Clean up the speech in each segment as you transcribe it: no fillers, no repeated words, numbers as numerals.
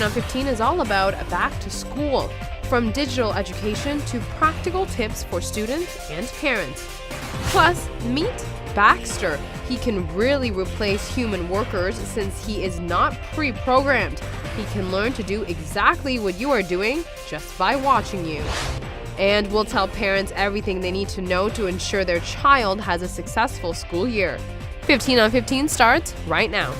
on 15 is all about back to school, from digital education to practical tips for students and parents. Plus, meet Baxter. He can really replace human workers since he is not pre-programmed. He can learn to do exactly what you are doing just by watching you. And we'll tell parents everything they need to know to ensure their child has a successful school year. 15 on 15 starts right now.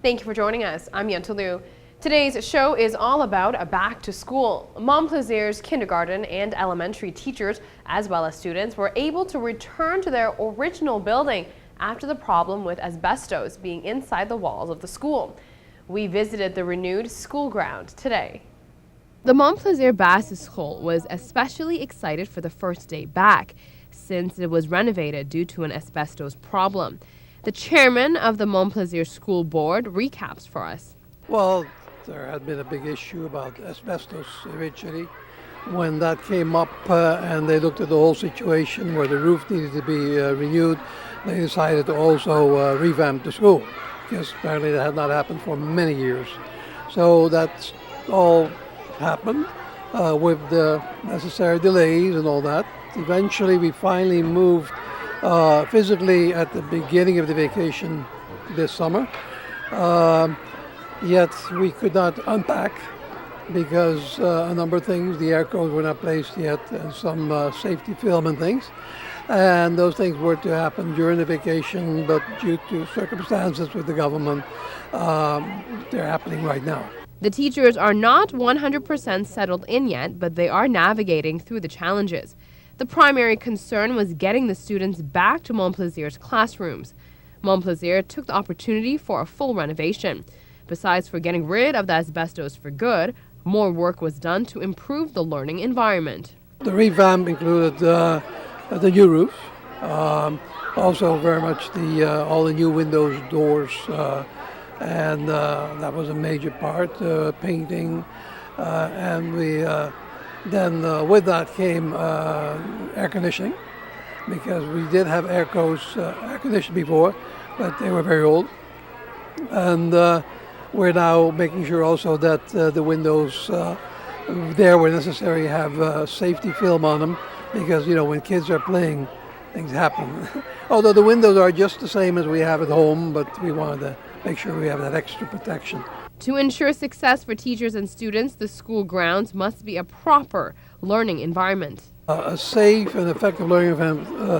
Thank you for joining us. I'm Yentl Lieuw. Today's show is all about a back to school. Montplaisir's kindergarten and elementary teachers, as well as students, were able to return to their original building after the problem with asbestos being inside the walls of the school. We visited the renewed school ground today. The Montplaisir Basisschool was especially excited for the first day back, since it was renovated due to an asbestos problem. The chairman of the Montplaisir School Board recaps for us. Well, there had been a big issue about asbestos originally. When that came up and they looked at the whole situation where the roof needed to be renewed, they decided to also revamp the school, because apparently that had not happened for many years. So that's all happened with the necessary delays and all that. Eventually we finally moved physically at the beginning of the vacation this summer. Yet we could not unpack because a number of things, the air codes were not placed yet, and some safety film and things. And those things were to happen during the vacation, but due to circumstances with the government, they're happening right now. The teachers are not 100% settled in yet, but they are navigating through the challenges. The primary concern was getting the students back to Montplaisir's classrooms. Montplaisir took the opportunity for a full renovation. Besides for getting rid of the asbestos for good, more work was done to improve the learning environment. The revamp included the new roof, also very much all the new windows, doors, and that was a major part, painting, and we then with that came air conditioning, because we did have air conditioned before, but they were very old. And we're now making sure also that the windows there where necessary have safety film on them, because when kids are playing, things happen. Although the windows are just the same as we have at home, but we wanted to make sure we have that extra protection. To ensure success for teachers and students, the school grounds must be a proper learning environment. A safe and effective learning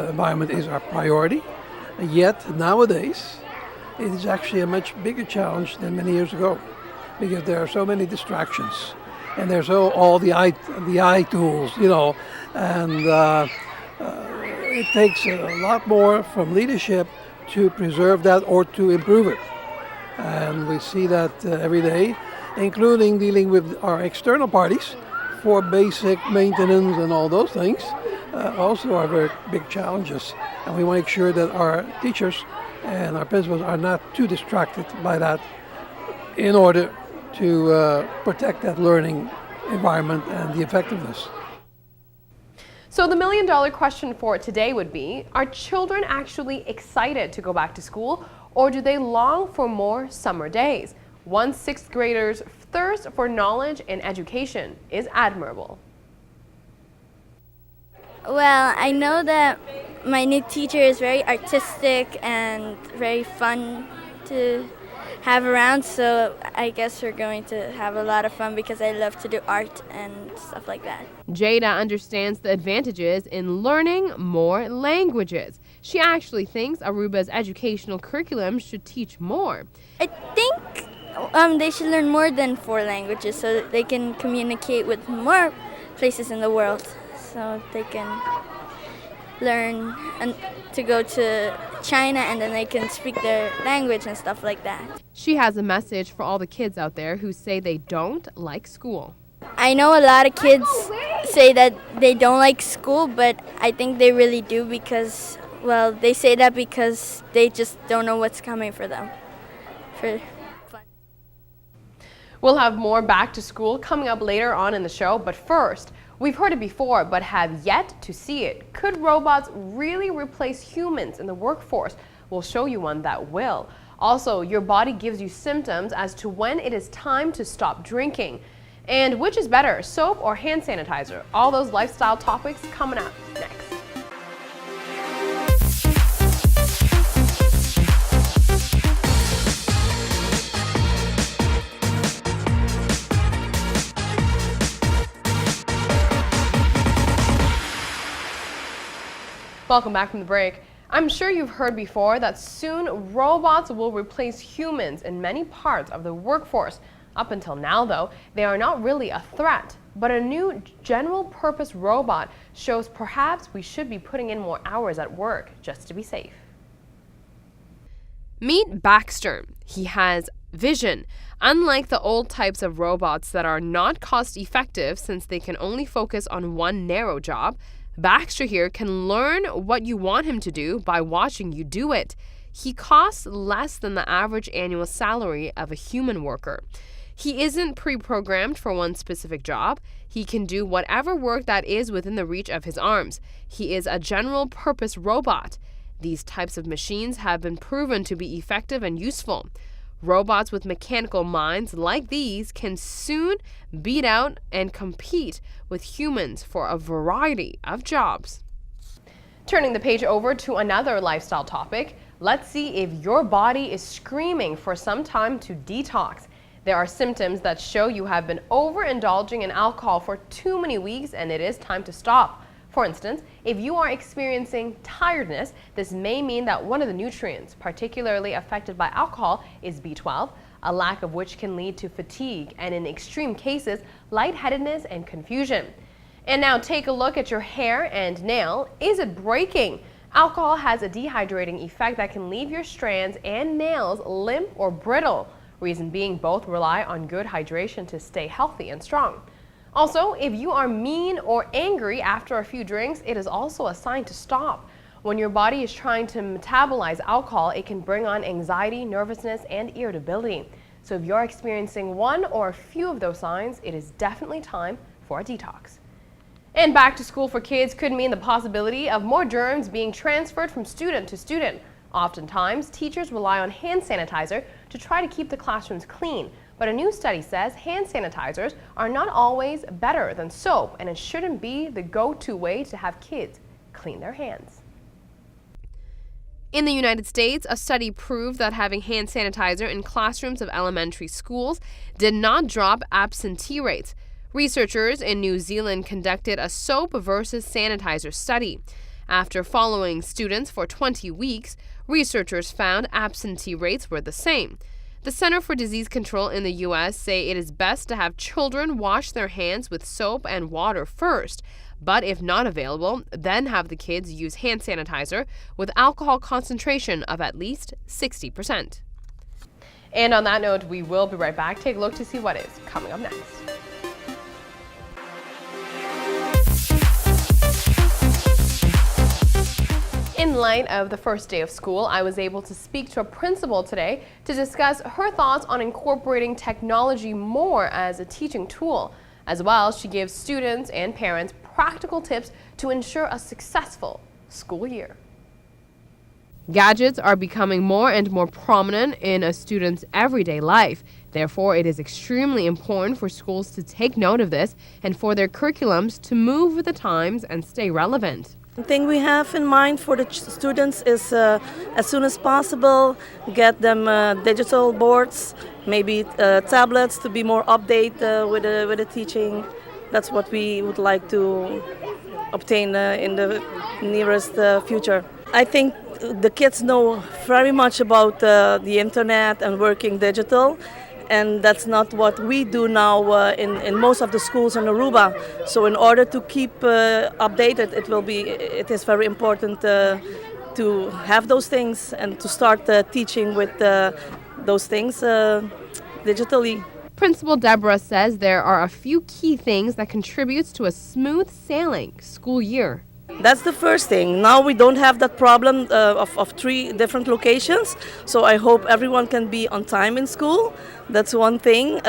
environment is our priority. Yet nowadays, it is actually a much bigger challenge than many years ago, because there are so many distractions, and there's all the eye tools, and it takes a lot more from leadership to preserve that or to improve it. And we see that every day, including dealing with our external parties for basic maintenance and all those things, also are very big challenges. And we want to make sure that our teachers and our principals are not too distracted by that in order to protect that learning environment and the effectiveness. So the million-dollar question for today would be, are children actually excited to go back to school, or do they long for more summer days? One sixth grader's thirst for knowledge and education is admirable. Well, I know that my new teacher is very artistic and very fun to have around, so I guess we're going to have a lot of fun because I love to do art and stuff like that. Jada understands the advantages in learning more languages. She actually thinks Aruba's educational curriculum should teach more. I think they should learn more than 4 languages so that they can communicate with more places in the world, so they can learn and to go to China and then they can speak their language and stuff like that. She has a message for all the kids out there who say they don't like school. I know a lot of kids say that they don't like school, but I think they really do because, well, they say that because they just don't know what's coming for them. For fun. We'll have more back to school coming up later on in the show, but first, we've heard it before but have yet to see it. Could robots really replace humans in the workforce? We'll show you one that will. Also, your body gives you symptoms as to when it is time to stop drinking. And which is better, soap or hand sanitizer? All those lifestyle topics coming up next. Welcome back from the break. I'm sure you've heard before that soon robots will replace humans in many parts of the workforce. Up until now, though, they are not really a threat, but a new general-purpose robot shows perhaps we should be putting in more hours at work just to be safe. Meet Baxter. He has vision. Unlike the old types of robots that are not cost-effective since they can only focus on one narrow job, Baxter here can learn what you want him to do by watching you do it. He costs less than the average annual salary of a human worker. He isn't pre-programmed for one specific job. He can do whatever work that is within the reach of his arms. He is a general-purpose robot. These types of machines have been proven to be effective and useful. Robots with mechanical minds like these can soon beat out and compete with humans for a variety of jobs. Turning the page over to another lifestyle topic, let's see if your body is screaming for some time to detox. There are symptoms that show you have been overindulging in alcohol for too many weeks and it is time to stop. For instance, if you are experiencing tiredness, this may mean that one of the nutrients particularly affected by alcohol is B12, a lack of which can lead to fatigue and in extreme cases, lightheadedness and confusion. And now take a look at your hair and nail. Is it breaking? Alcohol has a dehydrating effect that can leave your strands and nails limp or brittle. Reason being, both rely on good hydration to stay healthy and strong. Also, if you are mean or angry after a few drinks, it is also a sign to stop. When your body is trying to metabolize alcohol, it can bring on anxiety, nervousness, and irritability. So if you're experiencing one or a few of those signs, it is definitely time for a detox. And back to school for kids could mean the possibility of more germs being transferred from student to student. Oftentimes, teachers rely on hand sanitizer to try to keep the classrooms clean. But a new study says hand sanitizers are not always better than soap, and it shouldn't be the go-to way to have kids clean their hands. In the United States, a study proved that having hand sanitizer in classrooms of elementary schools did not drop absentee rates. Researchers in New Zealand conducted a soap versus sanitizer study. After following students for 20 weeks, researchers found absentee rates were the same. The Center for Disease Control in the U.S. say it is best to have children wash their hands with soap and water first, but if not available, then have the kids use hand sanitizer with alcohol concentration of at least 60%. And on that note, we will be right back. Take a look to see what is coming up next. In light of the first day of school, I was able to speak to a principal today to discuss her thoughts on incorporating technology more as a teaching tool. As well, she gives students and parents practical tips to ensure a successful school year. Gadgets are becoming more and more prominent in a student's everyday life. Therefore, it is extremely important for schools to take note of this and for their curriculums to move with the times and stay relevant. The thing we have in mind for the students is as soon as possible get them digital boards, maybe tablets to be more updated with the teaching. That's what we would like to obtain in the nearest future. I think the kids know very much about the internet and working digital. And that's not what we do now in most of the schools in Aruba. So in order to keep updated, it is very important to have those things and to start teaching with those things digitally. Principal Deborah says there are a few key things that contributes to a smooth sailing school year. That's the first thing. Now we don't have that problem of 3 different locations, so I hope everyone can be on time in school. That's one thing.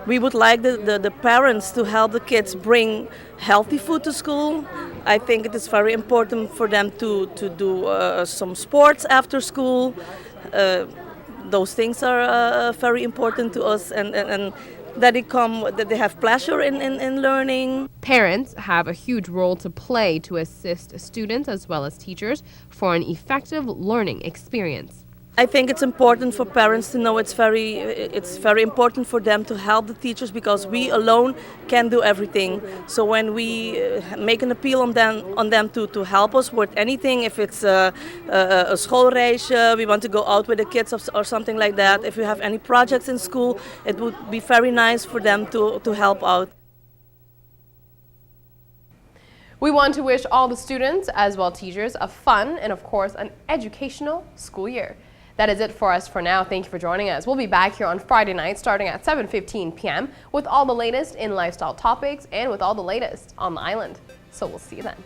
We would like the parents to help the kids bring healthy food to school. I think it is very important for them to do some sports after school. those things are very important to us, and that they have pleasure in learning. Parents have a huge role to play to assist students as well as teachers for an effective learning experience. I think it's important for parents to know it's very important for them to help the teachers, because we alone can't do everything. So when we make an appeal on them to help us with anything, if it's a schoolreisje, we want to go out with the kids or something like that, if we have any projects in school, it would be very nice for them to help out. We want to wish all the students as well as teachers a fun and of course an educational school year. That is it for us for now. Thank you for joining us. We'll be back here on Friday night starting at 7:15 p.m. with all the latest in lifestyle topics and with all the latest on the island. So we'll see you then.